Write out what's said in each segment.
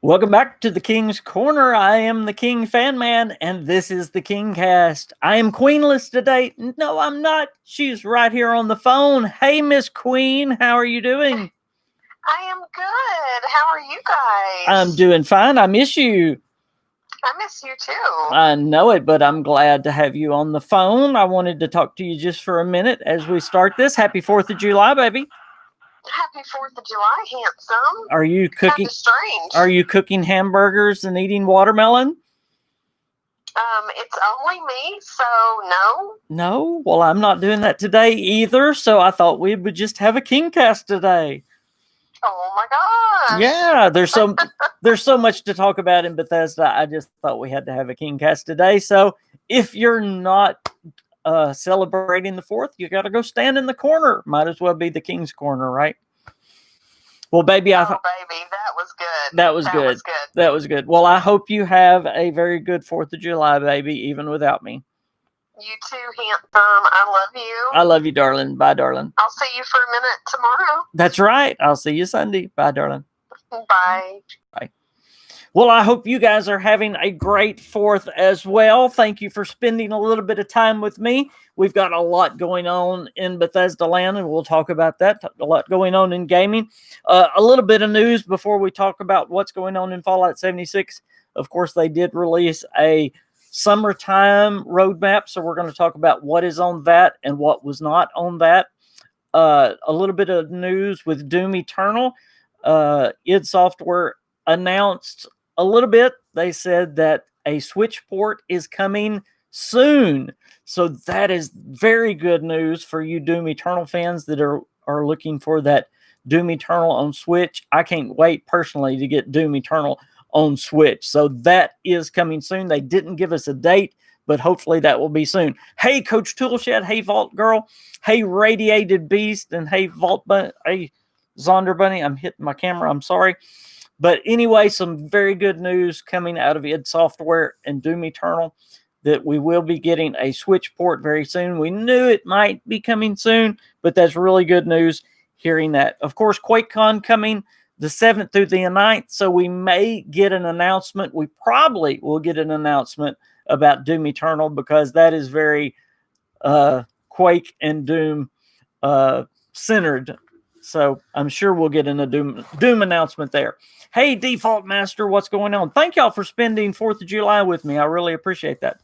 Welcome back to the King's Corner. I am the KingFanMan, and this is the KingCast. I am queenless today. No, I'm not. She's right here on the phone. Hey, Miss Queen, how are you doing? I am good. How are you guys? I'm doing fine. I miss you. I miss you too. I know it, but I'm glad to have you on the phone. I wanted to talk to you just for a minute as we start this. Happy 4th of July, baby. Happy 4th of July, handsome. Are you cooking? Kind of strange. Are you cooking hamburgers and eating watermelon? It's only me, so no. No? Well, I'm not doing that today either, so I thought we would just have a KingCast today. Oh my gosh. Yeah, there's so much to talk about in Bethesda. I just thought we had to have a KingCast today. So if you're not celebrating the 4th, you got to go stand in the corner. Might as well be the King's Corner, right? Well, baby, baby, that was good. That was good. That was good. Well, I hope you have a very good 4th of July, baby, even without me. You too, handsome. I love you. I love you, darling. Bye, darling. I'll see you for a minute tomorrow. That's right. I'll see you Sunday. Bye, darling. Bye. Bye. Well, I hope you guys are having a great 4th as well. Thank you for spending a little bit of time with me. We've got a lot going on in Bethesda land, and we'll talk about that. A lot going on in gaming. A little bit of news before we talk about what's going on in Fallout 76. Of course, they did release a summertime roadmap, so we're going to talk about what is on that and what was not on that. A little bit of news with Doom Eternal. id Software announced a little bit. They said that a Switch port is coming soon. So that is very good news for you Doom Eternal fans that are looking for that Doom Eternal on Switch. I can't wait personally to get Doom Eternal on Switch. So that is coming soon. They didn't give us a date, but hopefully that will be soon. Hey, Coach Toolshed. Hey, Vault Girl. Hey, Radiated Beast. And hey, Vault Bunny. Hey, Zonder Bunny. I'm hitting my camera. I'm sorry. But anyway, some very good news coming out of id Software and Doom Eternal that we will be getting a Switch port very soon. We knew it might be coming soon, but that's really good news hearing that. Of course, QuakeCon coming the 7th through the 9th, so we may get an announcement. We probably will get an announcement about Doom Eternal because that is very Quake and Doom centered. So I'm sure we'll get a Doom announcement there. Hey, Default Master, what's going on? Thank y'all for spending 4th of July with me. I really appreciate that.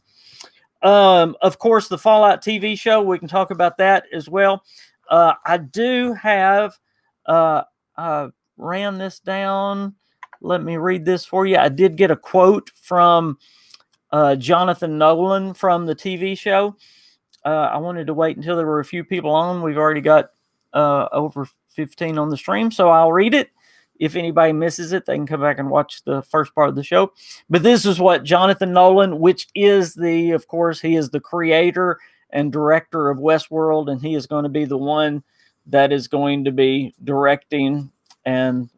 Of course, the Fallout TV show, we can talk about that as well. I do have, I ran this down. Let me read this for you. I did get a quote from Jonathan Nolan from the TV show. I wanted to wait until there were a few people on. We've already got over 15 on the stream, so I'll read it. If anybody misses it, they can come back and watch the first part of the show. But this is what Jonathan Nolan, which is of course, he is the creator and director of Westworld, and he is going to be the one that is going to be directing and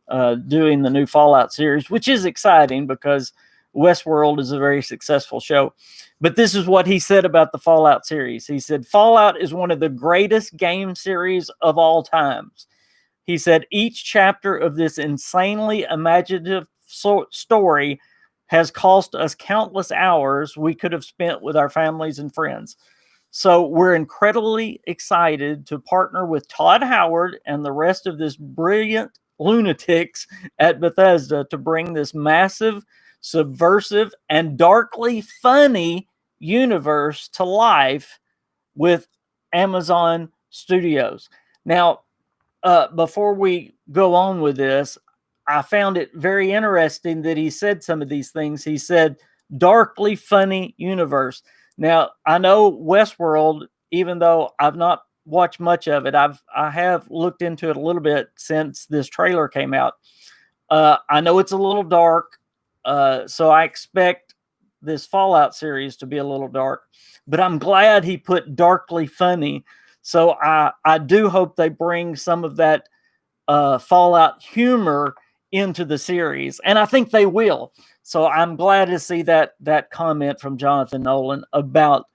doing the new Fallout series, which is exciting because Westworld is a very successful show. But this is what he said about the Fallout series. He said, Fallout is one of the greatest game series of all times. He said, each chapter of this insanely imaginative story has cost us countless hours we could have spent with our families and friends. So we're incredibly excited to partner with Todd Howard and the rest of this brilliant lunatics at Bethesda to bring this massive, subversive, and darkly funny universe to life with Amazon Studios. Now, before we go on with this, I found it very interesting that he said some of these things. He said, darkly funny universe. Now, I know Westworld, even though I've not watched much of it, I have looked into it a little bit since this trailer came out. I know it's a little dark, so I expect this Fallout series to be a little dark. But I'm glad he put darkly funny. So I do hope they bring some of that Fallout humor into the series, and I think they will. So I'm glad to see that comment from Jonathan Nolan about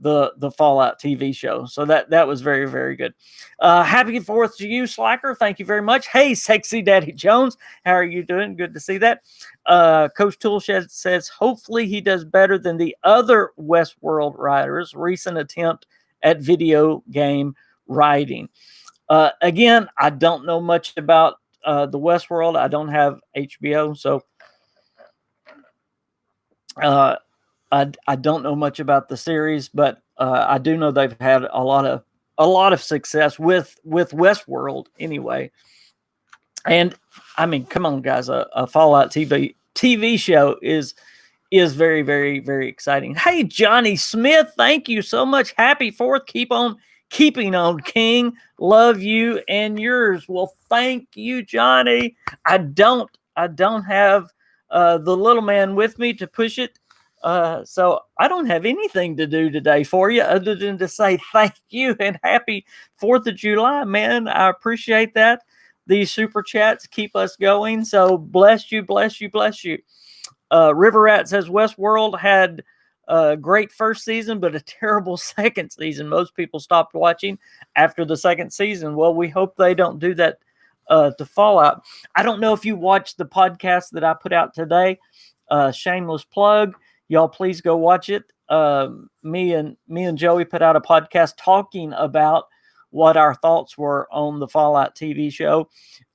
the Fallout TV show. So that was very, very good. Happy 4th to you, Slacker. Thank you very much. Hey, Sexy Daddy Jones. How are you doing? Good to see that. Coach Toolshed says, hopefully he does better than the other Westworld writers' recent attempt at video game writing. Again, I don't know much about the Westworld. I don't have HBO, so I don't know much about the series, but I do know they've had a lot of success with Westworld anyway. And I mean, come on, guys, a Fallout TV show is very, very, very exciting. Hey, Johnny Smith, thank you so much. Happy 4th. Keep on keeping on, King. Love you and yours. Well, thank you, Johnny. I don't have the little man with me to push it. So I don't have anything to do today for you other than to say thank you and happy 4th of July, man. I appreciate that. These super chats keep us going. So bless you, bless you, bless you. River Rat says Westworld had a great first season, but a terrible second season. Most people stopped watching after the second season. Well, we hope they don't do that to Fallout. I don't know if you watched the podcast that I put out today. Shameless plug. Y'all please go watch it. Me and Joey put out a podcast talking about what our thoughts were on the Fallout TV show,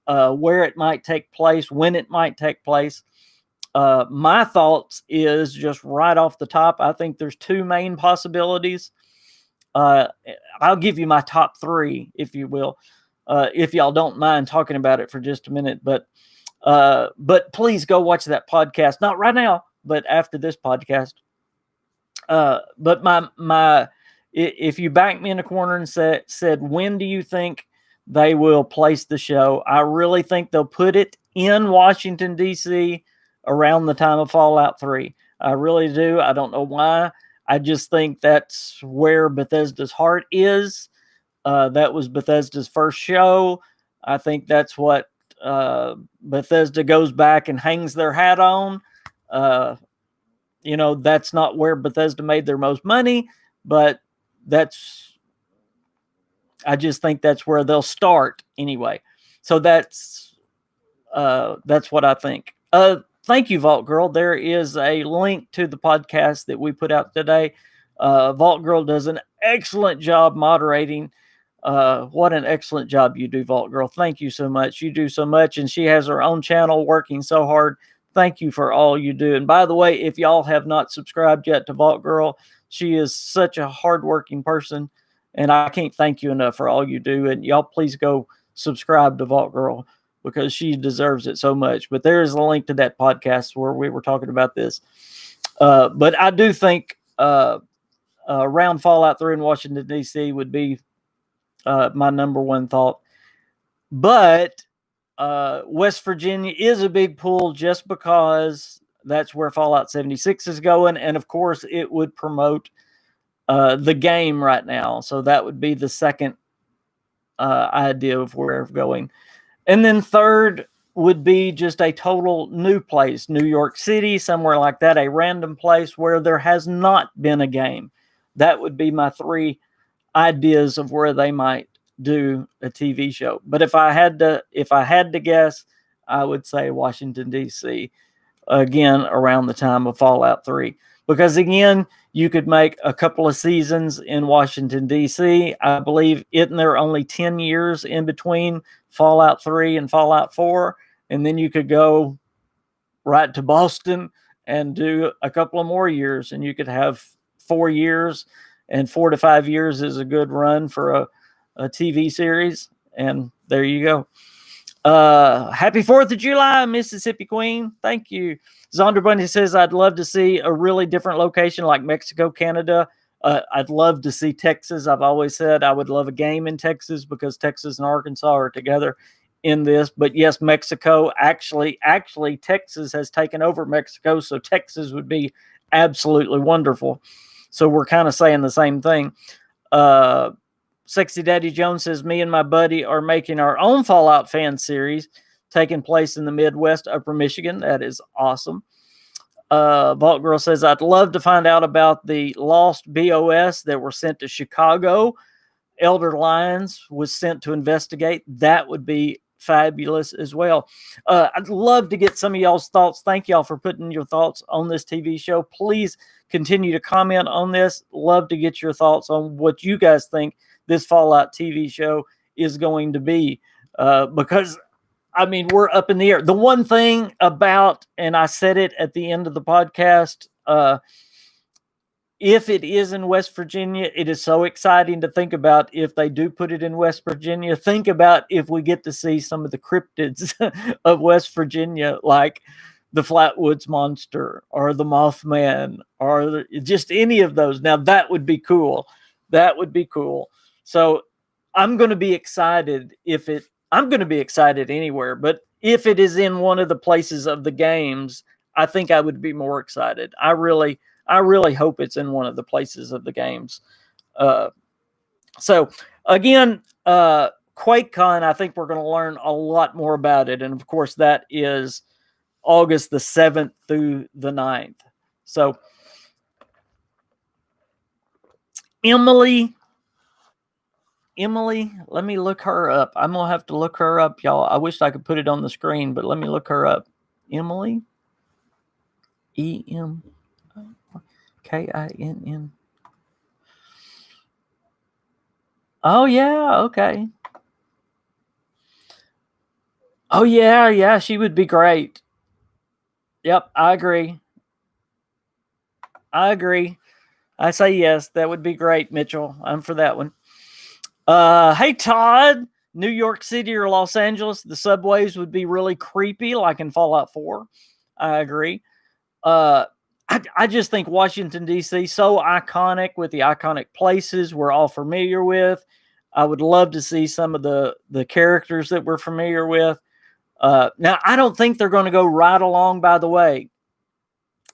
where it might take place, when it might take place. My thoughts is just right off the top. I think there's two main possibilities. I'll give you my top three, if you will, if y'all don't mind talking about it for just a minute. But please go watch that podcast. Not right now, but after this podcast. But my if you backed me in a corner and said, when do you think they will place the show? I really think they'll put it in Washington, D.C. around the time of Fallout 3. I really do. I don't know why. I just think that's where Bethesda's heart is. That was Bethesda's first show. I think that's what Bethesda goes back and hangs their hat on. That's not where Bethesda made their most money, but I just think that's where they'll start anyway. So that's what I think. Thank you, Vault Girl. There is a link to the podcast that we put out today. Vault Girl does an excellent job moderating. What an excellent job you do, Vault Girl. Thank you so much. You do so much, and she has her own channel working so hard. Thank you for all you do. And by the way, if y'all have not subscribed yet to Vault Girl, she is such a hardworking person, and I can't thank you enough for all you do. And y'all please go subscribe to Vault Girl because she deserves it so much. But there is a link to that podcast where we were talking about this. But I do think around Fallout 3 in Washington, D.C. would be my number one thought. But West Virginia is a big pull just because that's where Fallout 76 is going. And, of course, it would promote the game right now. So that would be the second idea of where we're going. And then third would be just a total new place, New York City, somewhere like that, a random place where there has not been a game. That would be my three ideas of where they might do a TV show. But if I had to guess, I would say Washington, D.C. again around the time of Fallout 3. Because again, you could make a couple of seasons in Washington, D.C. I believe isn't there only 10 years in between Fallout 3 and Fallout 4? And then you could go right to Boston and do a couple of more years, and you could have 4 years, and 4 to 5 years is a good run for a TV series. And there you go. Happy 4th of July, Mississippi Queen. Thank you. Zonder Bunny says, I'd love to see a really different location like Mexico, Canada. I'd love to see Texas. I've always said I would love a game in Texas because Texas and Arkansas are together in this. But yes, Mexico, actually, Texas has taken over Mexico. So Texas would be absolutely wonderful. So we're kind of saying the same thing. Sexy Daddy Jones says, me and my buddy are making our own Fallout fan series taking place in the Midwest, Upper Michigan. That is awesome. Vault Girl says, I'd love to find out about the lost BOS that were sent to Chicago. Elder Lyons was sent to investigate. That would be fabulous as well. I'd love to get some of y'all's thoughts. Thank y'all for putting your thoughts on this TV show. Please continue to comment on this. Love to get your thoughts on what you guys think this Fallout TV show is going to be. Because, I mean, we're up in the air. The one thing about, and I said it at the end of the podcast, if it is in West Virginia, it is so exciting to think about if they do put it in West Virginia. Think about if we get to see some of the cryptids of West Virginia, like the Flatwoods Monster or the Mothman or just any of those. Now, that would be cool. That would be cool. So I'm going to be excited I'm going to be excited anywhere, but if it is in one of the places of the games, I think I would be more excited. I really hope it's in one of the places of the games. So again, QuakeCon, I think we're going to learn a lot more about it. And of course, that is August the 7th through the 9th. So Emily, let me look her up. I'm going to have to look her up, y'all. I wish I could put it on the screen, but let me look her up. Emily, Kinn. Oh, yeah. Okay. Oh, yeah. Yeah. She would be great. Yep. I agree. I say yes. That would be great, Mitchell. I'm for that one. Hey, Todd. New York City or Los Angeles, the subways would be really creepy, like in Fallout 4. I agree. I just think Washington, D.C. so iconic with the iconic places we're all familiar with. I would love to see some of the characters that we're familiar with. Now, I don't think they're going to go right along, by the way.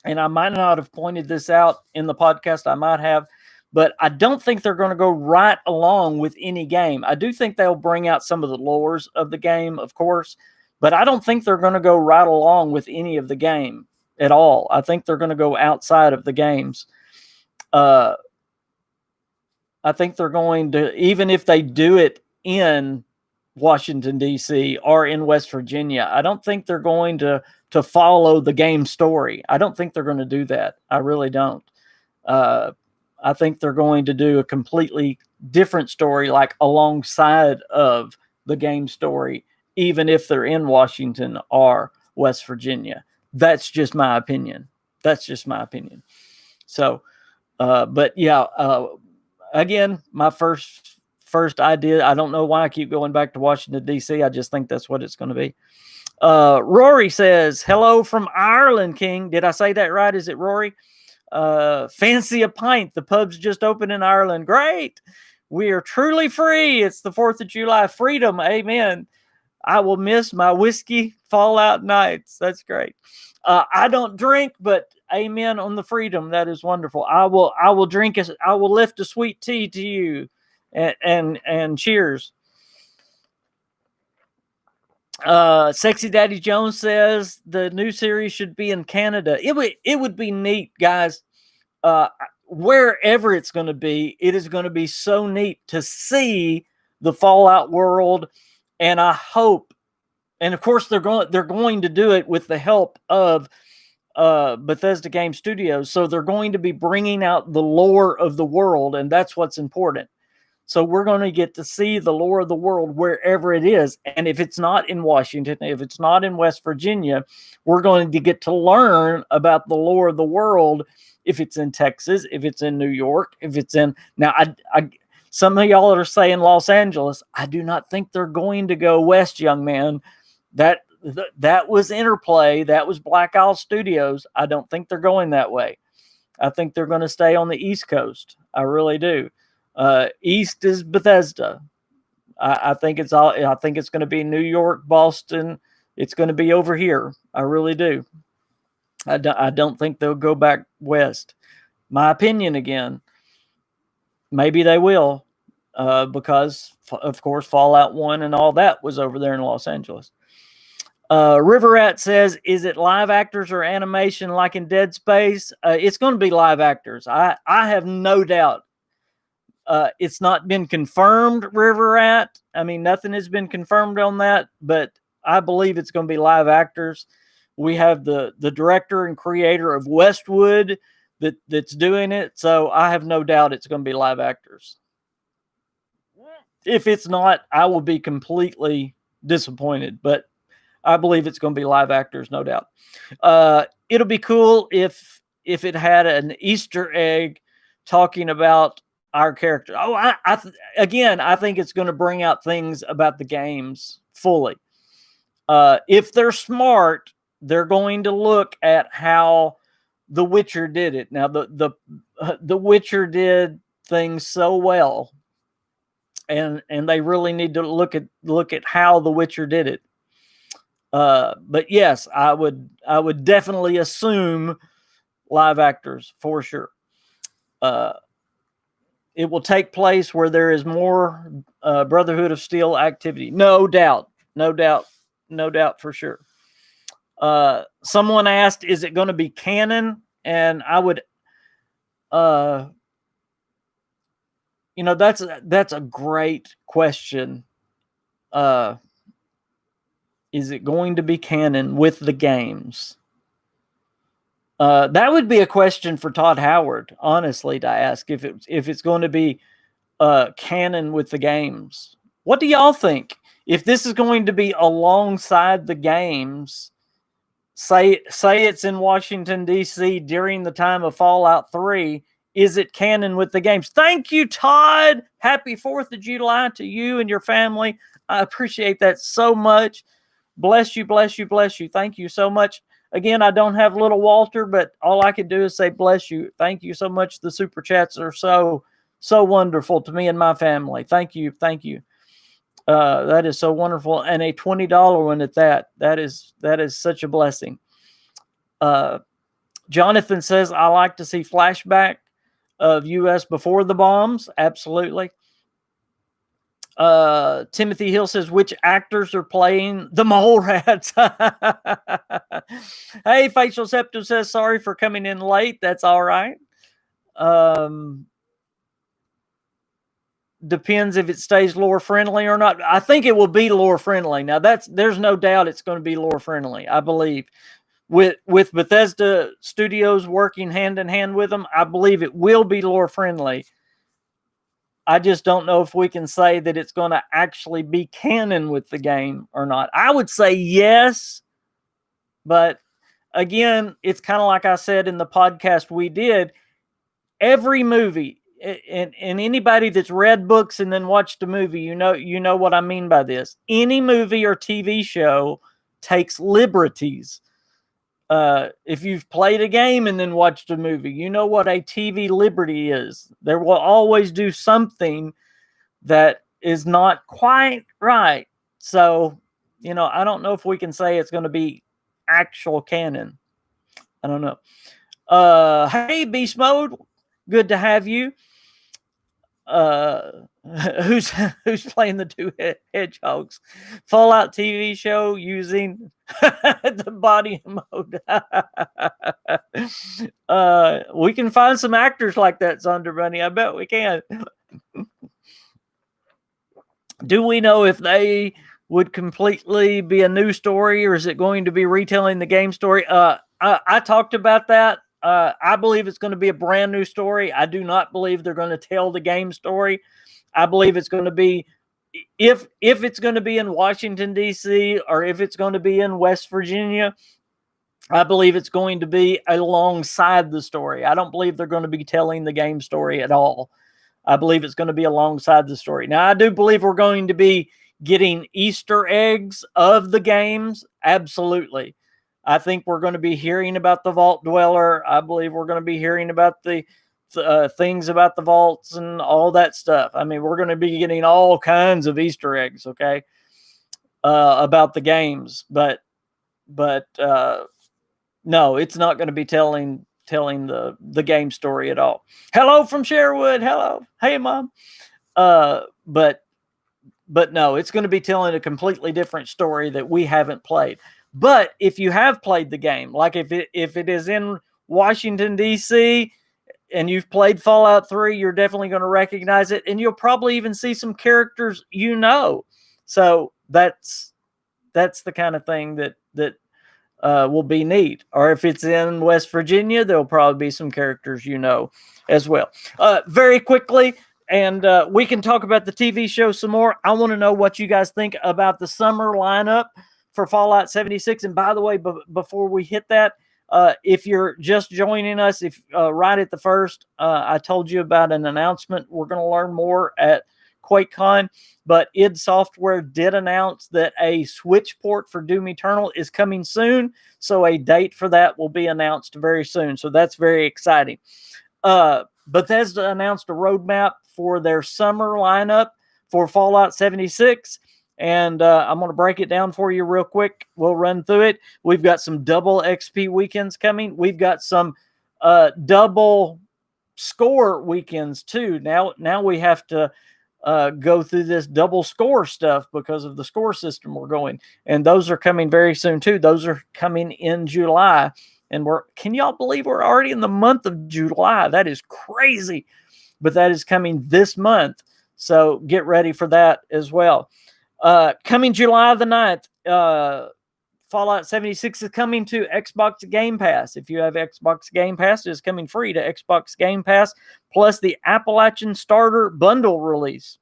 And I might not have pointed this out in the podcast. I might have. But I don't think they're going to go right along with any game. I do think they'll bring out some of the lores of the game, of course. But I don't think they're going to go right along with any of the game at all. I think they're going to go outside of the games. I think they're going to, even if they do it in Washington, D.C. or in West Virginia, I don't think they're going to follow the game story. I don't think they're going to do that. I really don't. I think they're going to do a completely different story, like alongside of the game story, even if they're in Washington or West Virginia. That's just my opinion. So, but yeah, again, my first idea, I don't know why I keep going back to Washington, D.C. I just think that's what it's going to be. Rory says, hello from Ireland, King. Did I say that right? Is it Rory? Fancy a pint. The pub's just open in Ireland. Great. We are truly free. It's the 4th of July. Freedom. Amen. I will miss my whiskey Fallout nights. That's great. I don't drink, but amen on the freedom. That is wonderful. I will drink. I will lift a sweet tea to you, and cheers. Sexy Daddy Jones says the new series should be in Canada. It would be neat, guys. Wherever it's going to be, it is going to be so neat to see the Fallout world. And I hope, and of course they're going to do it with the help of Bethesda Game Studios. So they're going to be bringing out the lore of the world, and that's what's important. So we're going to get to see the lore of the world wherever it is. And if it's not in Washington, if it's not in West Virginia, we're going to get to learn about the lore of the world. If it's in Texas, if it's in New York, if it's in, now some of y'all are saying Los Angeles. I do not think they're going to go west, young man. That was Interplay. That was Black Isle Studios. I don't think they're going that way. I think they're going to stay on the East Coast. I really do. East is Bethesda. I think it's going to be New York, Boston. It's going to be over here. I really do. I don't think they'll go back west. My opinion again. Maybe they will, because of course Fallout 1 and all that was over there in Los Angeles. River Rat says, is it live actors or animation like in Dead Space? It's going to be live actors. I have no doubt. It's not been confirmed, River Rat. I mean, nothing has been confirmed on that, but I believe it's going to be live actors. We have the director and creator of Westwood that's doing it, so I have no doubt it's going to be live actors. If it's not, I will be completely disappointed, but I believe it's going to be live actors, no doubt. It'll be cool if it had an Easter egg talking about our character. Oh, I think it's going to bring out things about the games fully. If they're smart, they're going to look at how The Witcher did it. Now, the Witcher did things so well, and they really need to look at how The Witcher did it. But yes, I would definitely assume live actors for sure. It will take place where there is more Brotherhood of Steel activity. No doubt for sure. Someone asked, is it going to be canon? And I would, that's a great question. Is it going to be canon with the games? That would be a question for Todd Howard, honestly, to ask if it's going to be canon with the games. What do y'all think? If this is going to be alongside the games, say it's in Washington, D.C. during the time of Fallout 3, is it canon with the games? Thank you, Todd. Happy 4th of July to you and your family. I appreciate that so much. Bless you, bless you, bless you. Thank you so much. Again, I don't have little Walter, but all I can do is say bless you. Thank you so much. The super chats are so wonderful to me and my family. Thank you. That is so wonderful. And a $20 one at that. That is such a blessing. Jonathan says, I like to see flashback of U.S. before the bombs. Absolutely. Timothy Hill says, which actors are playing the mole rats? Hey, Facial Septum says, sorry for coming in late. That's all right. Depends if it stays lore friendly or not. I think it will be lore friendly. Now there's no doubt it's going to be lore friendly. I believe with Bethesda Studios working hand in hand with them, I believe it will be lore friendly. I just don't know if we can say that it's going to actually be canon with the game or not. I would say yes, but again, it's kind of like I said in the podcast we did. Every movie, and anybody that's read books and then watched a movie, you know what I mean by this. Any movie or TV show takes liberties. If you've played a game and then watched a movie, you know what a TV liberty is. They will always do something that is not quite right. So, I don't know if we can say it's going to be actual canon. I don't know. Hey, Beast Mode, good to have you. Who's playing the two hedgehogs? Fallout TV show using the body mode. We can find some actors like that, Zunder Bunny. I bet we can. Do we know if they would completely be a new story, or is it going to be retelling the game story? I talked about that. I believe it's going to be a brand new story. I do not believe they're going to tell the game story. I believe it's going to be, if it's going to be in Washington, D.C., or if it's going to be in West Virginia, I believe it's going to be alongside the story. I don't believe they're going to be telling the game story at all. I believe it's going to be alongside the story. Now, I do believe we're going to be getting Easter eggs of the games. Absolutely. I think we're going to be hearing about the Vault Dweller. I believe we're going to be hearing about the things about the vaults and all that stuff. I mean, we're going to be getting all kinds of Easter eggs, okay, about the games. But no, it's not going to be telling the game story at all. Hello from Sherwood. Hello. Hey, Mom. But But no, it's going to be telling a completely different story that we haven't played. But if you have played the game, like if it is in Washington D.C. and you've played Fallout 3, you're definitely going to recognize it, and you'll probably even see some characters you know. So that's the kind of thing that will be neat. Or if it's in West Virginia, there'll probably be some characters you know as well. Very quickly, and we can talk about the TV show some more. I want to know what you guys think about the summer lineup for Fallout 76. And by the way, before we hit that, if you're just joining us, if right at the first, I told you about an announcement. We're going to learn more at QuakeCon, but id Software did announce that a Switch port for Doom Eternal is coming soon. So a date for that will be announced very soon. So that's very exciting. Bethesda announced a roadmap for their summer lineup for Fallout 76. And I'm going to break it down for you real quick. We'll run through it. We've got some double XP weekends coming. We've got some double score weekends too. Now we have to go through this double score stuff because of the score system we're going. And those are coming very soon too. Those are coming in July. And can y'all believe we're already in the month of July? That is crazy. But that is coming this month. So get ready for that as well. Coming July the 9th, Fallout 76 is coming to Xbox Game Pass. If you have Xbox Game Pass, it is coming free to Xbox Game Pass, plus the Appalachian Starter Bundle release.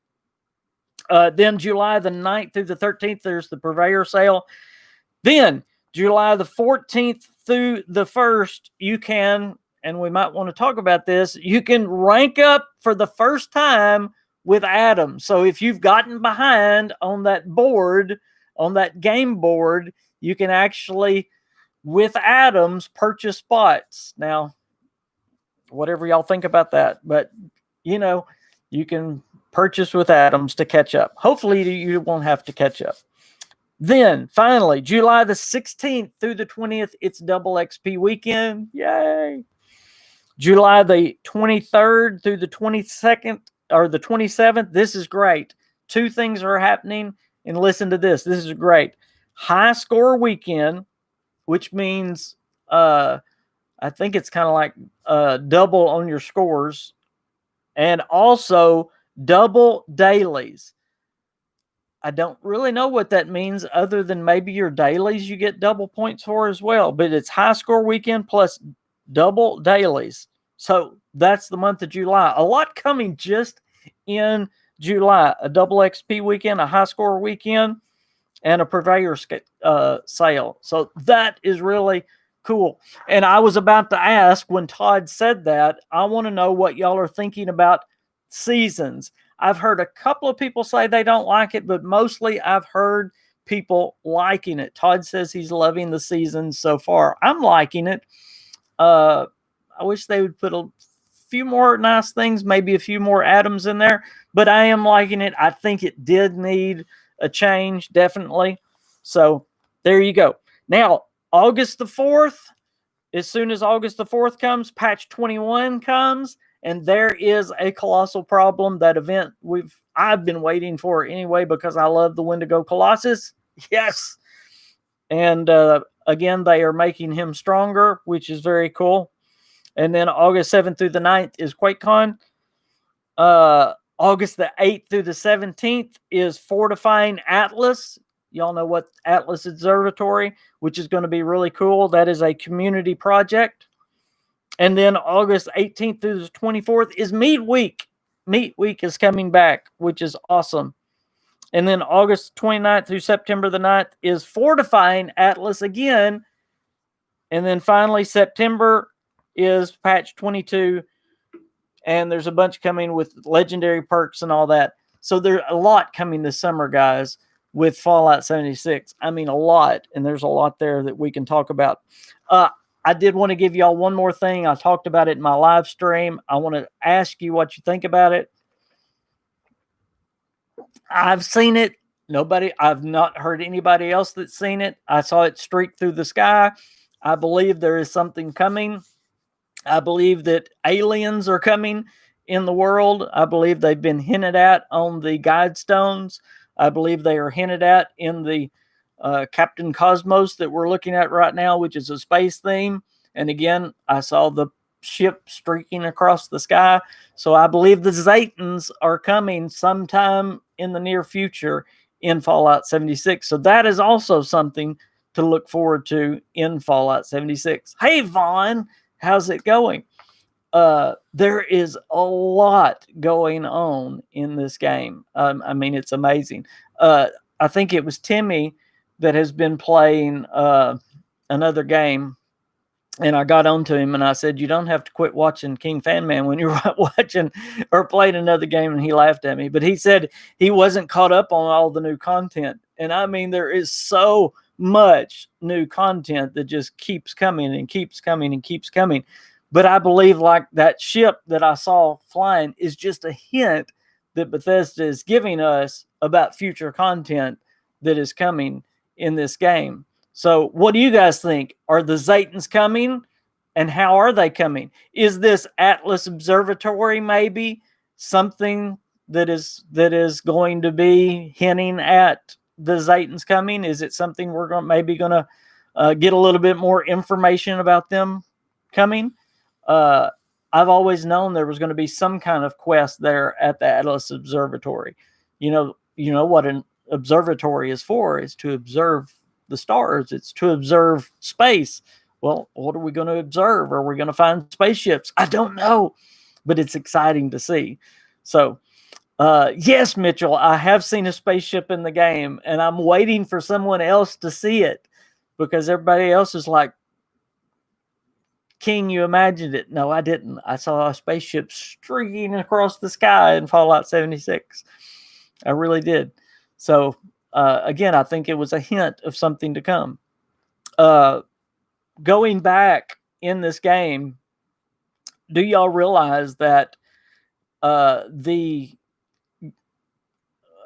Then July the 9th through the 13th, there's the Purveyor Sale. Then July the 14th through the 1st, you can, and we might want to talk about this, you can rank up for the first time with Adam. So if you've gotten behind on that board, on that game board, you can actually, with Adams, purchase spots. Now, whatever y'all think about that, but you know, you can purchase with Adams to catch up. Hopefully you won't have to catch up. Then finally, July the 16th through the 20th, it's double XP weekend. Yay. July the 23rd through the 22nd or the 27th. This is great. Two things are happening, and listen to this. This is great. High score weekend, which means I think it's kind of like double on your scores, and also double dailies. I don't really know what that means other than maybe your dailies you get double points for as well, but it's high score weekend plus double dailies. So that's the month of July. A lot coming just in July. A double XP weekend, a high score weekend, and a Purveyor sale. So that is really cool. And I was about to ask, when Todd said that, I want to know what y'all are thinking about seasons. I've heard a couple of people say they don't like it, but mostly I've heard people liking it. Todd says he's loving the seasons so far. I'm liking it. I wish they would put a few more nice things, maybe a few more Adams in there, but I am liking it. I think it did need a change, definitely. So there you go. Now, August the 4th, as soon as August the 4th comes, patch 21 comes, and there is a colossal problem. That event I've been waiting for anyway because I love the Wendigo Colossus. Yes. And again, they are making him stronger, which is very cool. And then August 7th through the 9th is QuakeCon. August the 8th through the 17th is Fortifying Atlas. Y'all know what Atlas Observatory, which is going to be really cool. That is a community project. And then August 18th through the 24th is Meat Week. Meat Week is coming back, which is awesome. And then August 29th through September the 9th is Fortifying Atlas again. And then finally, September is patch 22. And there's a bunch coming with legendary perks and all that. So there's a lot coming this summer, guys, with Fallout 76. I mean, a lot. And there's a lot there that we can talk about. I did want to give y'all one more thing. I talked about it in my live stream. I want to ask you what you think about it. I've seen it. I've not heard anybody else that's seen it. I saw it streak through the sky. I believe there is something coming. I believe that aliens are coming in the world. I believe they've been hinted at on the guide stones. I believe they are hinted at in the Captain Cosmos that we're looking at right now, which is a space theme. And again, I saw the ship streaking across the sky. So I believe the Zetans are coming sometime in the near future in Fallout 76. So that is also something to look forward to in Fallout 76. Hey, Vaughn, how's it going? There is a lot going on in this game. I mean, it's amazing. I think it was Timmy that has been playing another game, and I got onto him and I said, "You don't have to quit watching KingFanMan when you're watching or playing another game." And he laughed at me, but he said he wasn't caught up on all the new content. And I mean, there is so much new content that just keeps coming and keeps coming and keeps coming. But I believe like that ship that I saw flying is just a hint that Bethesda is giving us about future content that is coming in this game. So what do you guys think? Are the Zetans coming? And how are they coming? Is this Atlas Observatory maybe something that is going to be hinting at the Zetans coming? Is it something we're going to get a little bit more information about them coming? I've always known there was going to be some kind of quest there at the Atlas Observatory. You know what an observatory is for, is to observe the stars. It's to observe space. Well, what are we going to observe? Are we going to find spaceships? I don't know, but it's exciting to see. So, yes, Mitchell, I have seen a spaceship in the game, and I'm waiting for someone else to see it because everybody else is like, King, you imagined it. No, I didn't. I saw a spaceship streaking across the sky in Fallout 76. I really did. So, again, I think it was a hint of something to come. Going back in this game, do y'all realize that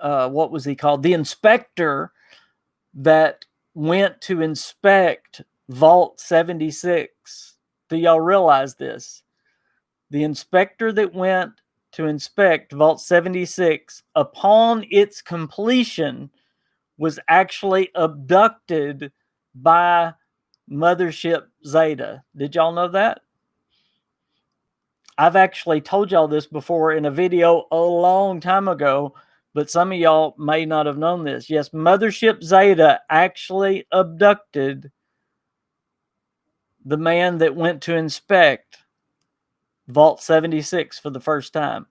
what was he called? The inspector that went to inspect Vault 76. Do y'all realize this? The inspector that went to inspect Vault 76, upon its completion, was actually abducted by Mothership Zeta. Did y'all know that? I've actually told y'all this before in a video a long time ago, but some of y'all may not have known this. Yes, Mothership Zeta actually abducted the man that went to inspect Vault 76 for the first time.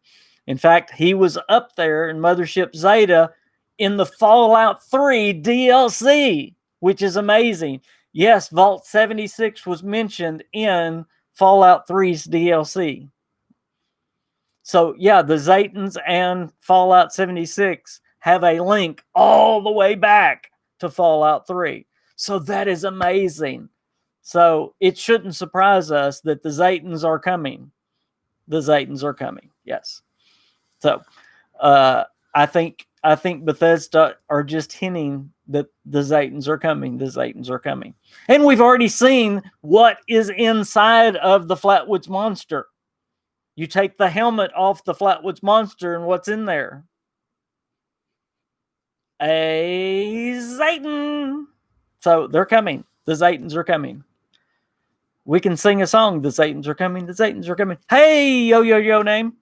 In fact, he was up there in Mothership Zeta in the Fallout 3 DLC, which is amazing. Yes, Vault 76 was mentioned in Fallout 3's DLC. So, yeah, the Zetans and Fallout 76 have a link all the way back to Fallout 3. So that is amazing. So it shouldn't surprise us that the Zetans are coming. The Zetans are coming, yes. So I think Bethesda are just hinting that the Zetans are coming. The Zetans are coming. And we've already seen what is inside of the Flatwoods Monster. You take the helmet off the Flatwoods Monster, and what's in there? A Zetan. So they're coming. The Zetans are coming. We can sing a song. The Zetans are coming. The Zetans are coming. Hey, yo name.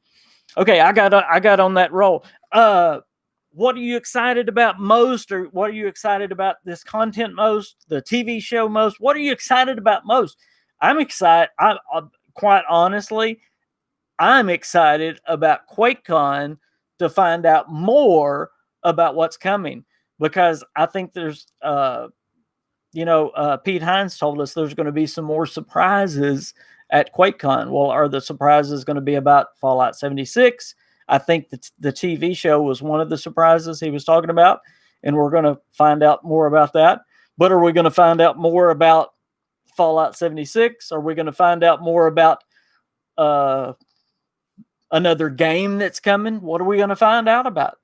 Okay, I got on that roll. What are you excited about most, or what are you excited about this content most? The TV show most? What are you excited about most? I'm excited. Quite honestly, I'm excited about QuakeCon to find out more about what's coming, because I think there's, Pete Hines told us there's going to be some more surprises at QuakeCon. Well, are the surprises going to be about Fallout 76? I think that the TV show was one of the surprises he was talking about, and we're going to find out more about that. But are we going to find out more about Fallout 76? Are we going to find out more about another game that's coming? What are we going to find out about?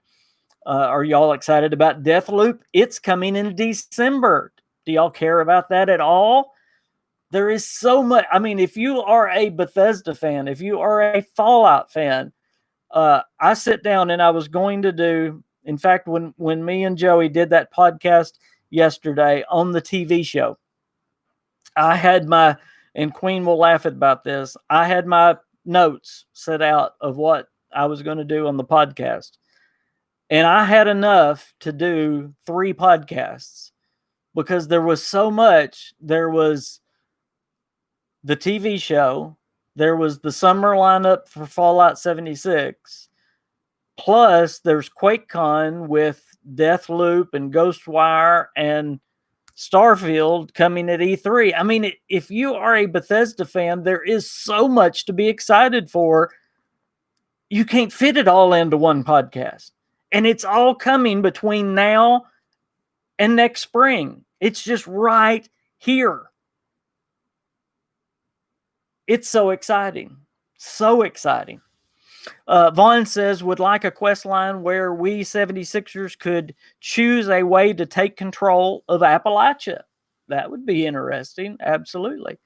Are y'all excited about Deathloop? It's coming in December. Do y'all care about that at all? There is so much. I mean, if you are a Bethesda fan, if you are a Fallout fan, I sit down and I was going to do In fact, when me and Joey did that podcast yesterday on the TV show, I had my, and Queen will laugh about this, I had my notes set out of what I was going to do on the podcast. And I had enough to do 3 podcasts because there was so much. There was the TV show, there was the summer lineup for Fallout 76, plus there's QuakeCon with Deathloop and Ghostwire and Starfield coming at E3. I mean, if you are a Bethesda fan, there is so much to be excited for. You can't fit it all into one podcast. And it's all coming between now and next spring. It's just right here. It's so exciting. So exciting. Vaughn says, would like a quest line where we 76ers could choose a way to take control of Appalachia. That would be interesting. Absolutely.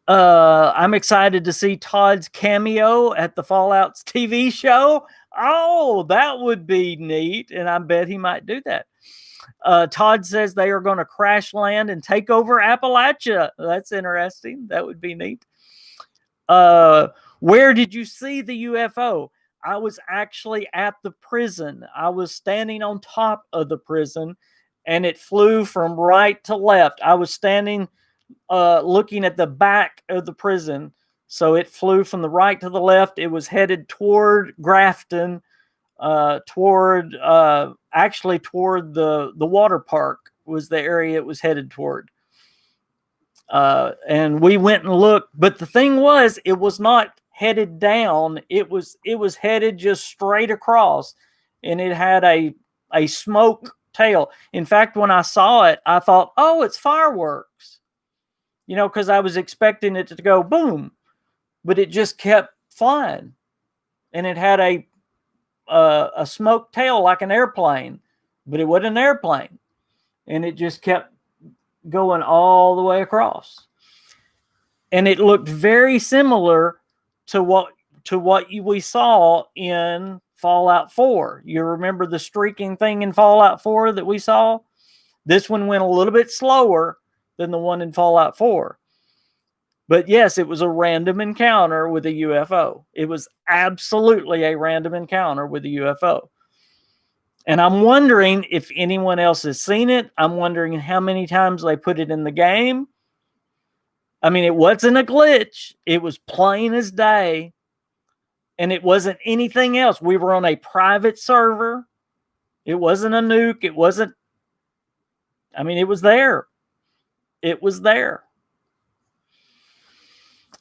I'm excited to see Todd's cameo at the Fallout's TV show. Oh, that would be neat. And I bet he might do that. Todd says they are going to crash land and take over Appalachia. That's interesting. That would be neat. Where did you see the UFO? I was actually at the prison. I was standing on top of the prison, and it flew from right to left. I was standing looking at the back of the prison, so it flew from the right to the left. It was headed toward Grafton, toward the water park was the area it was headed toward. And we went and looked, but the thing was, it was not headed down. It was headed just straight across, and it had a smoke tail. In fact, when I saw it, I thought, oh, it's fireworks, because I was expecting it to go boom, but it just kept flying, and it had a smoke tail like an airplane, but it wasn't an airplane, and it just kept going all the way across. And it looked very similar to what we saw in Fallout 4. You remember the streaking thing in Fallout 4 that we saw? This one went a little bit slower than the one in Fallout 4. But yes, it was a random encounter with a UFO. It was absolutely a random encounter with a UFO. And I'm wondering if anyone else has seen it. I'm wondering how many times they put it in the game. I mean, it wasn't a glitch. It was plain as day. And it wasn't anything else. We were on a private server. It wasn't a nuke. It wasn't. I mean, it was there. It was there.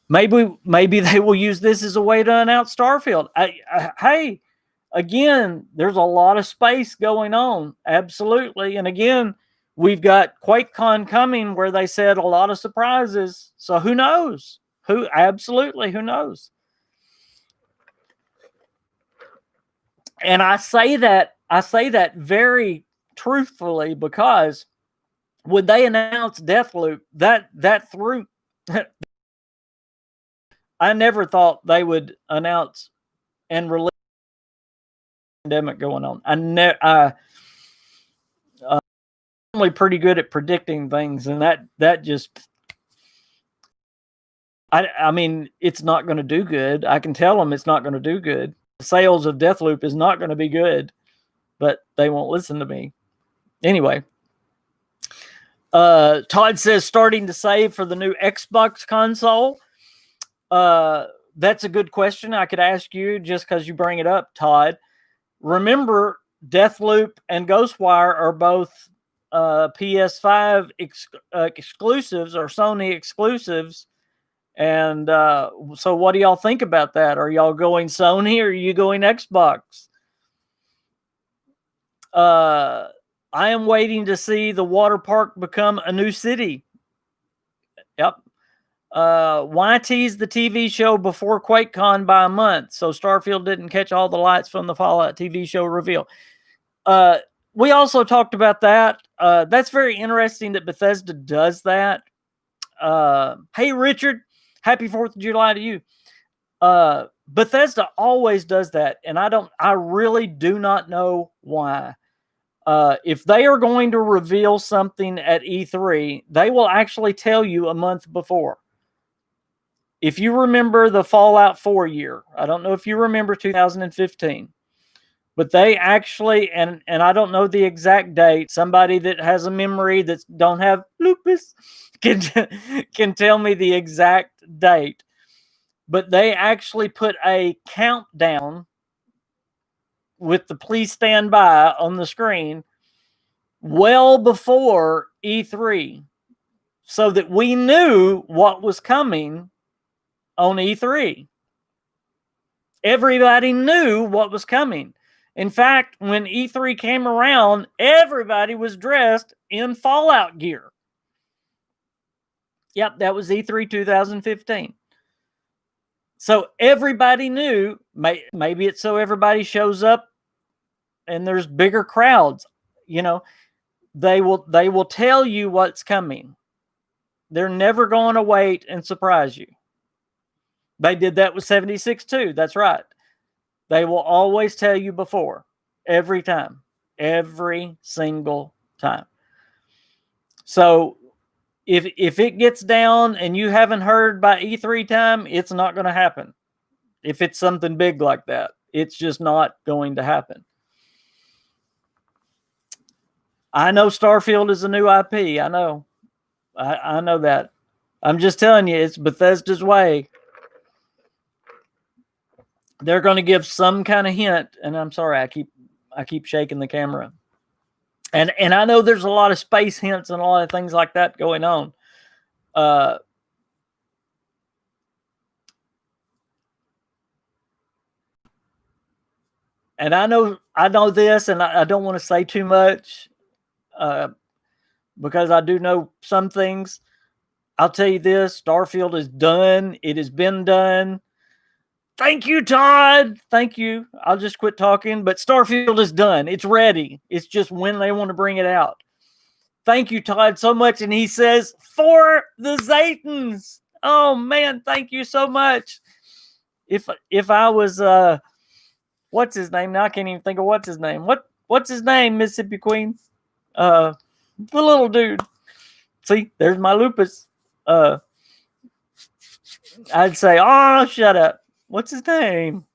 Maybe they will use this as a way to announce Starfield. Hey, again, there's a lot of space going on. Absolutely. And again, we've got QuakeCon coming where they said a lot of surprises. So who knows? Who knows? And I say that very truthfully, because when they announced Deathloop, that threw I never thought they would announce and release pandemic going on. I'm only pretty good at predicting things, and that just, I mean, it's not going to do good. I can tell them it's not going to do good. The sales of Deathloop is not going to be good, but they won't listen to me. Anyway, Todd says starting to save for the new Xbox console. That's a good question. I could ask you just because you bring it up, Todd. Remember, Deathloop and Ghostwire are both PS5 exclusives or Sony exclusives. And so what do y'all think about that? Are y'all going Sony or are you going Xbox? I am waiting to see the water park become a new city. Yep. Why tease the TV show before QuakeCon by a month so Starfield didn't catch all the lights from the Fallout TV show reveal? We also talked about that. That's very interesting that Bethesda does that. Hey, Richard, happy 4th of July to you. Bethesda always does that, and I really do not know why. If they are going to reveal something at E3, they will actually tell you a month before. If you remember the Fallout 4 year, I don't know if you remember 2015, but they actually, and I don't know the exact date. Somebody that has a memory that don't have lupus can tell me the exact date. But they actually put a countdown with the please stand by on the screen well before E3 so that we knew what was coming on E3. Everybody knew what was coming. In fact, when E3 came around, everybody was dressed in Fallout gear. Yep, that was E3 2015. So everybody knew, maybe it's so everybody shows up and there's bigger crowds. You know, they will tell you what's coming. They're never going to wait and surprise you. They did that with 76 too. That's right. They will always tell you before, every time, every single time. So if it gets down and you haven't heard by E3 time, it's not going to happen. If it's something big like that, it's just not going to happen. I know Starfield is a new IP. I know. I know that. I'm just telling you, it's Bethesda's way. They're going to give some kind of hint, and I'm sorry, I keep shaking the camera. And I know there's a lot of space hints and a lot of things like that going on. And I know this, and I don't want to say too much because I do know some things. I'll tell you this: Starfield is done. It has been done. Thank you, Todd. Thank you. I'll just quit talking. But Starfield is done. It's ready. It's just when they want to bring it out. Thank you, Todd, so much. And he says, for the Zatans. Oh, man, thank you so much. If I was, what's his name? Now I can't even think of what's his name. What's his name, Mississippi Queen? The little dude. See, there's my lupus. I'd say, oh, shut up. What's his name?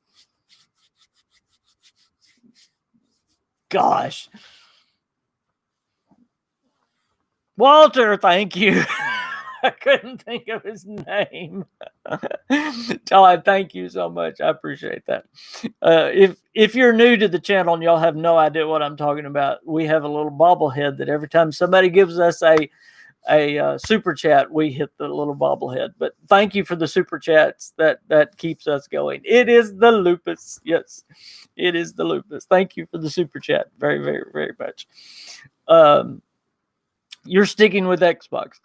Gosh. Walter, thank you. I couldn't think of his name. Todd, thank you so much. I appreciate that. If you're new to the channel and y'all have no idea what I'm talking about, we have a little bobblehead that every time somebody gives us a super chat, we hit the little bobblehead. But thank you for the super chats. That keeps us going. It is the lupus. Yes, it is the lupus. Thank you for the super chat very, very, very much. You're sticking with Xbox.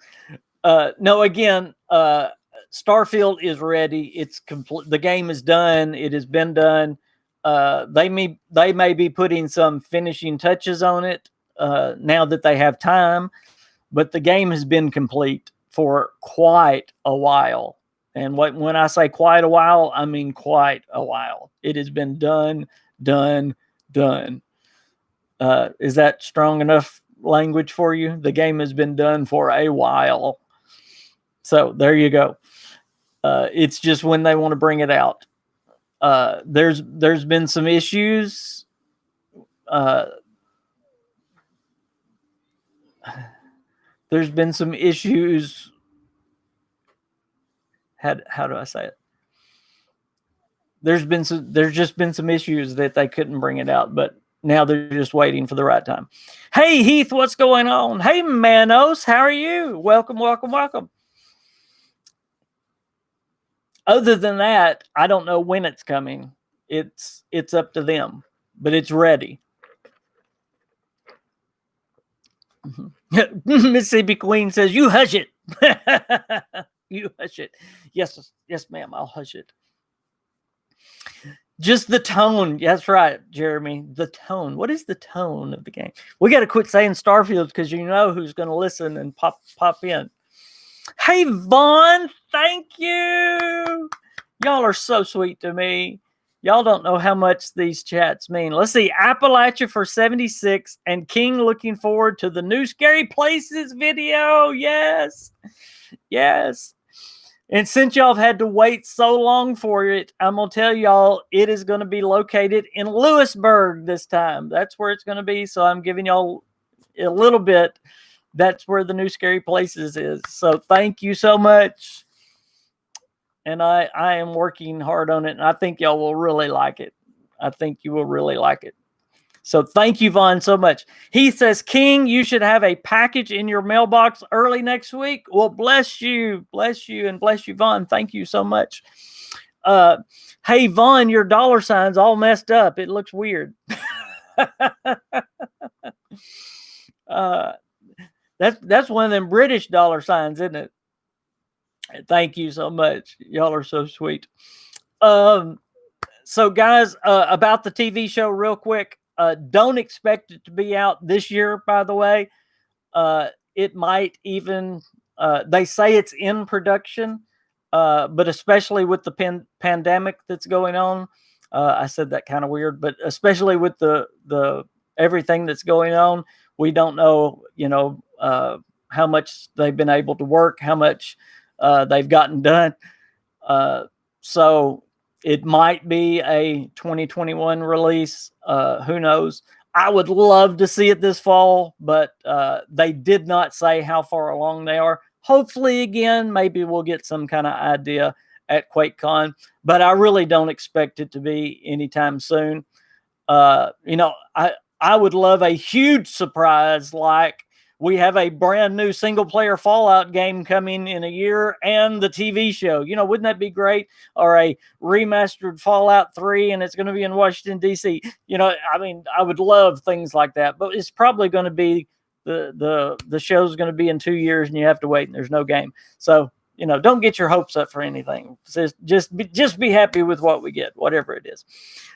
No, again, Starfield is ready. It's complete. The game is done. It has been done. They may be putting some finishing touches on it now that they have time, but the game has been complete for quite a while. And when I say quite a while, I mean quite a while. It has been done. Is that strong enough language for you? The game has been done for a while. So there you go. It's just when they want to bring it out. There's been some issues. There's been some issues. How do I say it? There's just been some issues that they couldn't bring it out, but now they're just waiting for the right time. Hey Heath, what's going on? Hey Manos, how are you? Welcome. Other than that, I don't know when it's coming. It's up to them, but it's ready. Mississippi Queen says, "You hush it." You hush it. Yes, ma'am. I'll hush it. Just the tone. That's right, Jeremy. The tone. What is the tone of the game? We got to quit saying Starfield because you know who's going to listen and pop in. Hey, Vaughn. Thank you. Y'all are so sweet to me. Y'all don't know how much these chats mean. Let's see. Appalachia for 76 and King looking forward to the new Scary Places video. Yes. Yes. And since y'all have had to wait so long for it, I'm going to tell y'all it is going to be located in Lewisburg this time. That's where it's going to be. So I'm giving y'all a little bit. That's where the new Scary Places is. So thank you so much. And I am working hard on it, and I think y'all will really like it. I think you will really like it. So thank you, Vaughn, so much. He says, King, you should have a package in your mailbox early next week. Well, bless you, and bless you, Vaughn. Thank you so much. Hey, Vaughn, your dollar sign's all messed up. It looks weird. That's one of them British dollar signs, isn't it? Thank you so much. Y'all are so sweet. So guys, about the TV show real quick, don't expect it to be out this year, by the way. It might even, they say it's in production, but especially with the pandemic that's going on, I said that kind of weird, but especially with the everything that's going on, we don't know, how much they've been able to work, how much they've gotten done. So it might be a 2021 release. Who knows? I would love to see it this fall, but they did not say how far along they are. Hopefully, again, maybe we'll get some kind of idea at QuakeCon, but I really don't expect it to be anytime soon. I would love a huge surprise like we have a brand new single player Fallout game coming in a year and the TV show. Wouldn't that be great? Or a remastered Fallout 3 and it's going to be in Washington, D.C. I would love things like that, but it's probably going to be the show's going to be in 2 years and you have to wait and there's no game. So, don't get your hopes up for anything. Just be happy with what we get, whatever it is.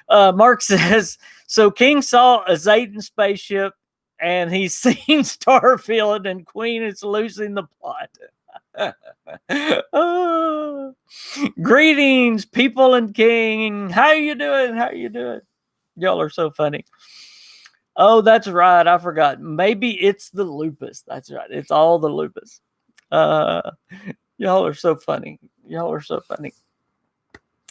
Mark says, so King saw a Zayden spaceship and he's seen Starfield and Queen is losing the plot. Greetings, people and King. How you doing? Y'all are so funny. Oh, that's right. I forgot. Maybe it's the lupus. That's right. It's all the lupus. Y'all are so funny.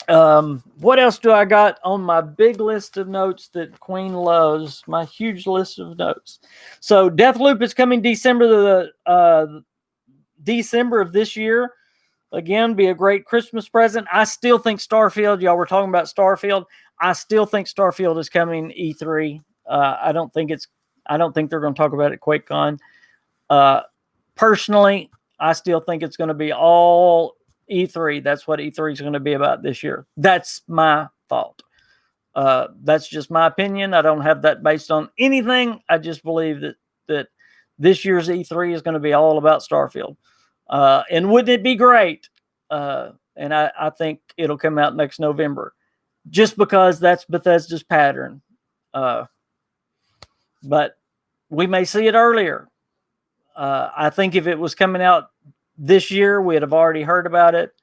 What else do I got on my big list of notes that Queen loves? My huge list of notes. So Deathloop is coming December of this year. Again, be a great Christmas present. I still think Starfield, y'all were talking about Starfield. I still think Starfield is coming E3. I don't think they're going to talk about it at QuakeCon. Personally, I still think it's going to be all E3. That's what E3 is going to be about this year. That's my thought. That's just my opinion. I don't have that based on anything. I just believe that this year's E3 is going to be all about Starfield. And wouldn't it be great? And I think it'll come out next November, just because that's Bethesda's pattern. But we may see it earlier. I think if it was coming out this year, we'd have already heard about it.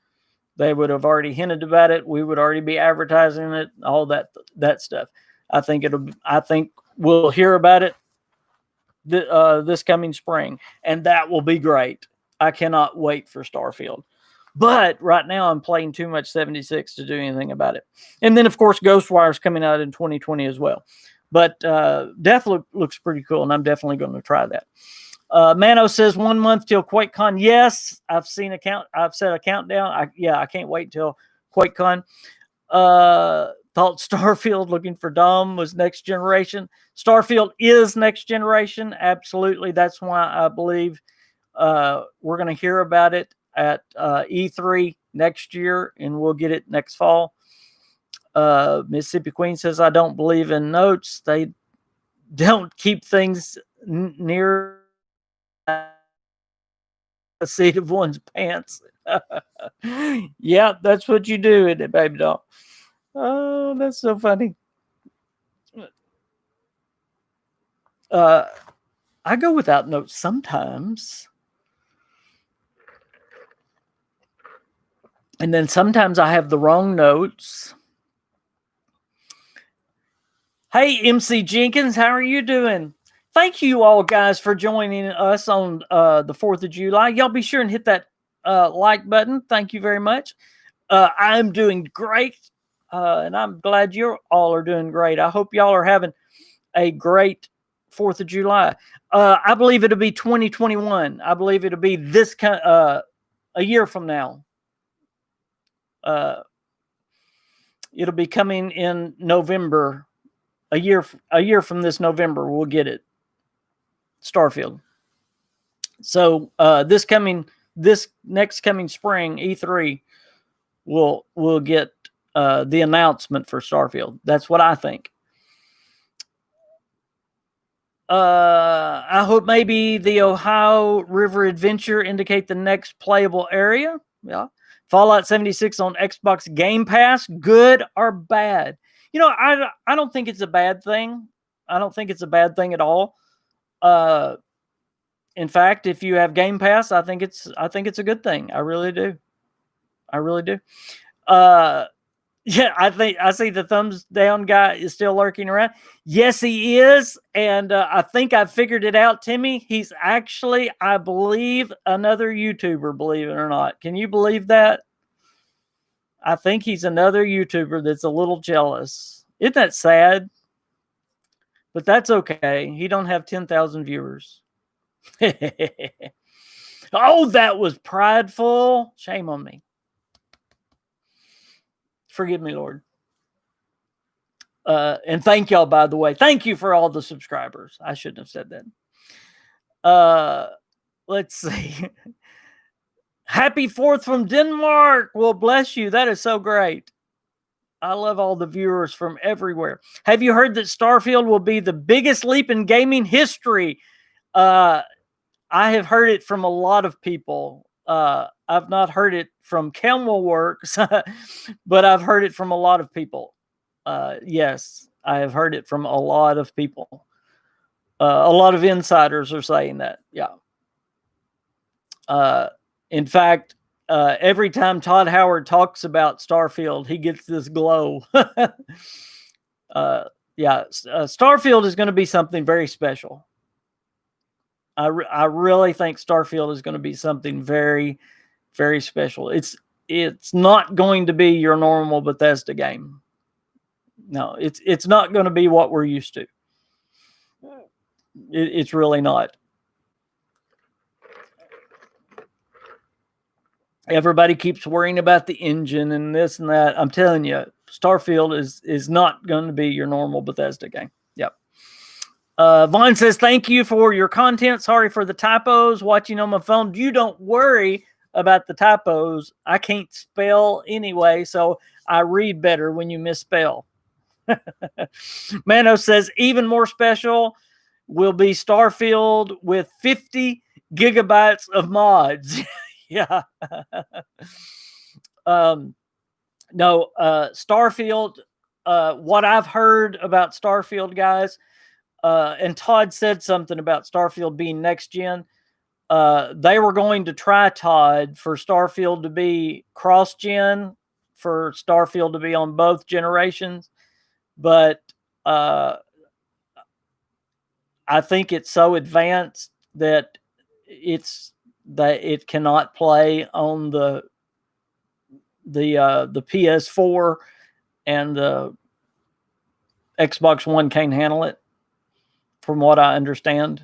They would have already hinted about it. We would already be advertising it, all that stuff. I think we'll hear about it this coming spring, and that will be great. I cannot wait for Starfield. But right now, I'm playing too much 76 to do anything about it. And then, of course, Ghostwire's coming out in 2020 as well. But Deathloop looks pretty cool, and I'm definitely going to try that. Mano says 1 month till QuakeCon. Yes, I've set a countdown. I can't wait until QuakeCon. Thought Starfield looking for Dom was next generation. Starfield is next generation. Absolutely. That's why I believe we're going to hear about it at E3 next year, and we'll get it next fall. Mississippi Queen says, I don't believe in notes. They don't keep things near the seat of one's pants. Yeah, that's what you do, isn't it, baby doll? Oh, that's so funny. I go without notes sometimes. And then sometimes I have the wrong notes. Hey, MC Jenkins, how are you doing? Thank you all guys for joining us on the 4th of July. Y'all be sure and hit that like button. Thank you very much. I'm doing great, and I'm glad you all are doing great. I hope y'all are having a great 4th of July. I believe it'll be 2021. I believe it'll be a year from now. It'll be coming in November. A year from this November, we'll get it. Starfield. So this next coming spring, E3, we'll get the announcement for Starfield. That's what I think. I hope maybe the Ohio River Adventure indicate the next playable area. Yeah. Fallout 76 on Xbox Game Pass, good or bad? You know, I don't think it's a bad thing. I don't think it's a bad thing at all. In fact, if you have Game Pass, I think it's a good thing. I really do. I really do. Yeah, I see the thumbs down guy is still lurking around. Yes, he is, and I think I figured it out, Timmy. He's actually, I believe, another YouTuber. Believe it or not, can you believe that? I think he's another YouTuber that's a little jealous. Isn't that sad? But that's okay. He don't have 10,000 viewers. Oh, that was prideful. Shame on me. Forgive me, Lord. And thank y'all, by the way. Thank you for all the subscribers. I shouldn't have said that. Let's see. Happy 4th from Denmark. Well, bless you. That is so great. I love all the viewers from everywhere. Have you heard that Starfield will be the biggest leap in gaming history? I have heard it from a lot of people. I've not heard it from Camelworks, but I've heard it from a lot of people. Yes, I have heard it from a lot of people. A lot of insiders are saying that. Yeah. In fact, every time Todd Howard talks about Starfield, he gets this glow. Yeah, Starfield is going to be something very special. I really think Starfield is going to be something very, very special. It's not going to be your normal Bethesda game. No, it's not going to be what we're used to. It's really not. Everybody keeps worrying about the engine and this and that. I'm telling you, Starfield is not going to be your normal Bethesda game. Yep. Vaughn says, thank you for your content. Sorry for the typos. Watching on my phone. You don't worry about the typos. I can't spell anyway, so I read better when you misspell. Mano says, even more special will be Starfield with 50 gigabytes of mods. Yeah. No, Starfield, what I've heard about Starfield, guys, and Todd said something about Starfield being next gen. They were going to try, Todd, for Starfield to be cross-gen, for Starfield to be on both generations. But I think it's so advanced that it cannot play on the PS4, and the Xbox One can't handle it, from what I understand.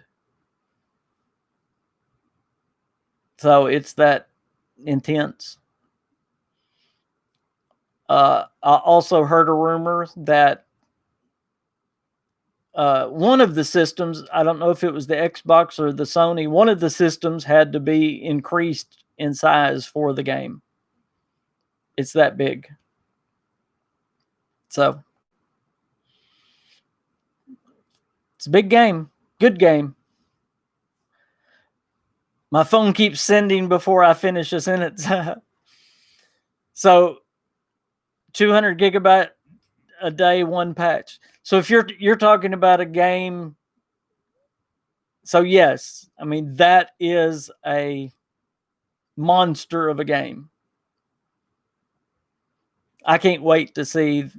So it's that intense. I also heard a rumor that one of the systems, I don't know if it was the Xbox or the Sony, one of the systems had to be increased in size for the game. It's that big. So it's a big game. Good game. My phone keeps sending before I finish a sentence. So 200 gigabyte a day, one patch. So if you're talking about a game, so yes, I mean, that is a monster of a game. I can't wait to see.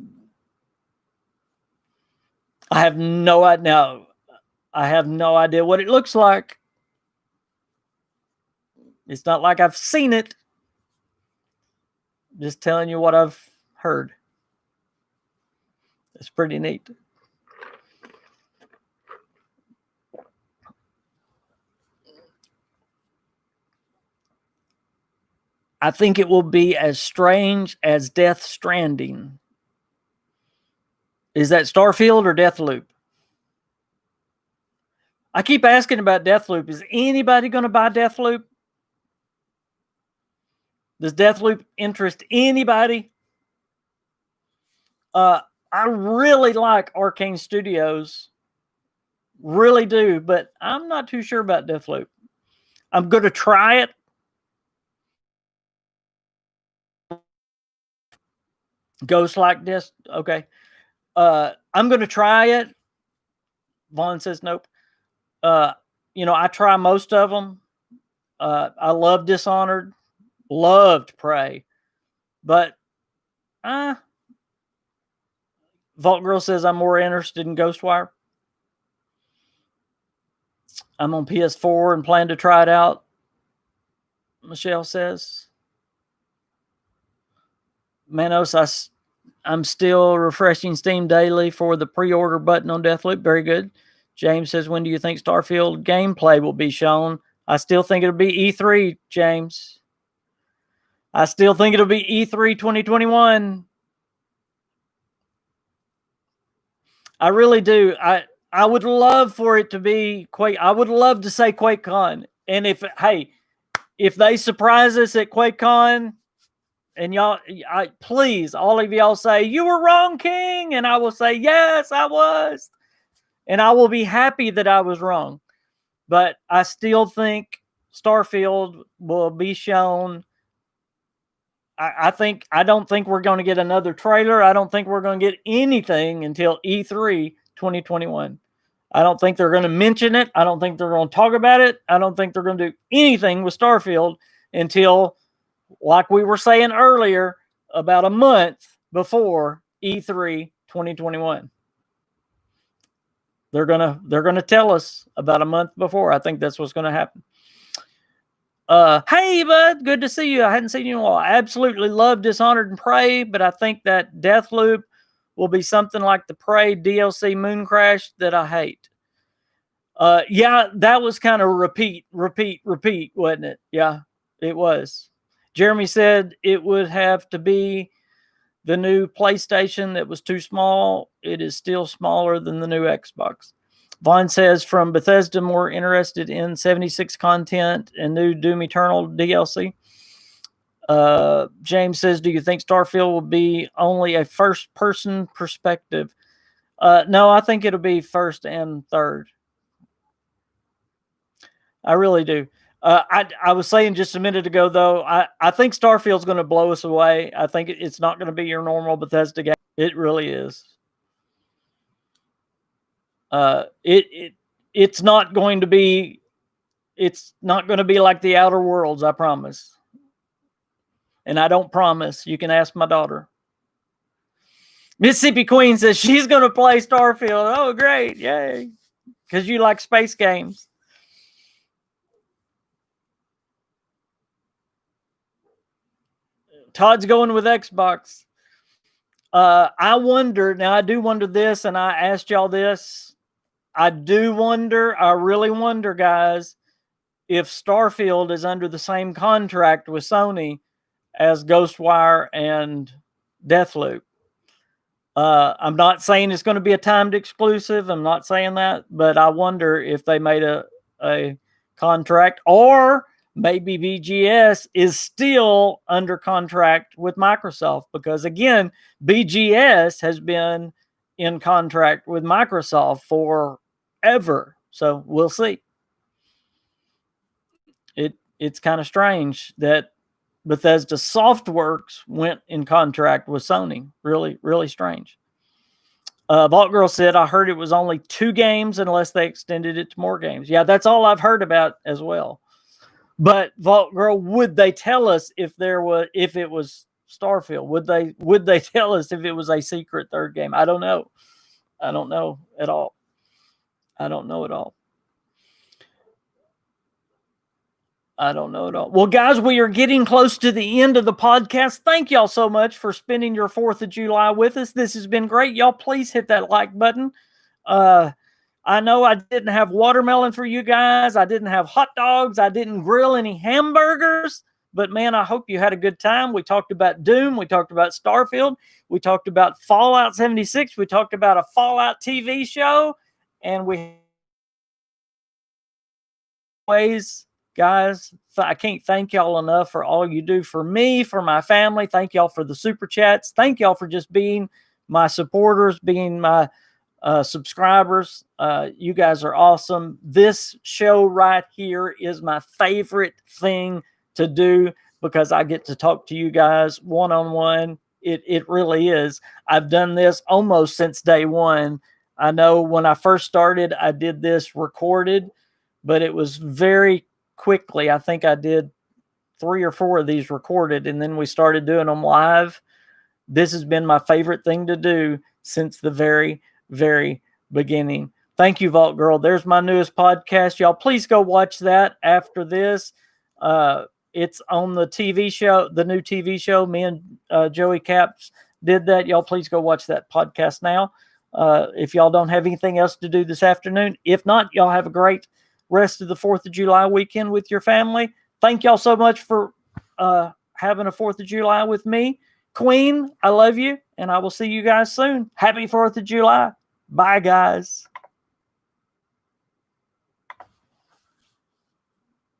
I have no idea. No, I have no idea what it looks like. It's not like I've seen it. Just telling you what I've heard. It's pretty neat. I think it will be as strange as Death Stranding. Is that Starfield or Deathloop? I keep asking about Deathloop. Is anybody going to buy Deathloop? Does Deathloop interest anybody? I really like Arcane Studios. Really do, but I'm not too sure about Deathloop. I'm going to try it. Ghost like this. Okay. I'm going to try it. Vaughn says nope. I try most of them. I love Dishonored. Loved Prey. But Vault Girl says I'm more interested in Ghostwire. I'm on PS4 and plan to try it out. Michelle says. Manos, I'm still refreshing Steam daily for the pre-order button on Deathloop. Very good. James says, when do you think Starfield gameplay will be shown? I still think it'll be E3, James. I still think it'll be E3 2021. I really do. I would love for it to be Quake. I would love to say QuakeCon. And if they surprise us at QuakeCon, and y'all, please, all of y'all say, you were wrong, King. And I will say, yes, I was. And I will be happy that I was wrong. But I still think Starfield will be shown. I don't think we're going to get another trailer. I don't think we're going to get anything until E3 2021. I don't think they're going to mention it. I don't think they're going to talk about it. I don't think they're going to do anything with Starfield until, like we were saying earlier, about a month before E3 2021. They're gonna tell us about a month before. I think that's what's going to happen. Hey, bud, good to see you. I hadn't seen you in a while. I absolutely love Dishonored and Prey, but I think that Deathloop will be something like the Prey DLC Moon Crash that I hate. Yeah, that was kind of repeat, wasn't it? Yeah, it was. Jeremy said it would have to be the new PlayStation that was too small. It is still smaller than the new Xbox. Vaughn says, from Bethesda, more interested in 76 content and new Doom Eternal DLC. James says, do you think Starfield will be only a first-person perspective? No, I think it'll be first and third. I really do. I was saying just a minute ago, though, I think Starfield's going to blow us away. I think it's not going to be your normal Bethesda game. It really is. It's not going to be like the Outer Worlds, I promise. And I don't promise. You can ask my daughter. Mississippi Queen says she's going to play Starfield. Oh, great. Yay. Because you like space games. Todd's going with Xbox. I do wonder this, and I asked y'all this. I really wonder, guys, if Starfield is under the same contract with Sony as Ghostwire and Deathloop. I'm not saying it's going to be a timed exclusive. I'm not saying that, but I wonder if they made a contract, or maybe BGS is still under contract with Microsoft, because again, BGS has been in contract with Microsoft forever. So we'll see. It's kind of strange that Bethesda Softworks went in contract with Sony. Really, really strange. Vault Girl said, I heard it was only 2 games unless they extended it to more games. Yeah, that's all I've heard about as well. But Vault Girl, would they tell us if it was Starfield? Would they tell us if it was a secret third game? I don't know. I don't know at all. I don't know at all. I don't know at all. Well, guys, we are getting close to the end of the podcast. Thank y'all so much for spending your 4th of July with us. This has been great. Y'all please hit that like button. I know I didn't have watermelon for you guys. I didn't have hot dogs. I didn't grill any hamburgers. But, man, I hope you had a good time. We talked about Doom. We talked about Starfield. We talked about Fallout 76. We talked about a Fallout TV show. And we ways, guys, I can't thank y'all enough for all you do for me, for my family. Thank y'all for the super chats. Thank y'all for just being my supporters, being my subscribers. You guys are awesome. This show right here is my favorite thing to do because I get to talk to you guys one-on-one. It really is. I've done this almost since day one. I know when I first started, I did this recorded, but it was very quickly. I think I did 3 or 4 of these recorded, and then we started doing them live. This has been my favorite thing to do since the very, very beginning. Thank you, Vault Girl. There's my newest podcast. Y'all, please go watch that after this. It's on the TV show, the new TV show. Me and Joey Caps did that. Y'all, please go watch that podcast now. If y'all don't have anything else to do this afternoon. If not, y'all have a great rest of the 4th of July weekend with your family. Thank y'all so much for having a 4th of July with me. Queen, I love you, and I will see you guys soon. Happy 4th of July. Bye, guys.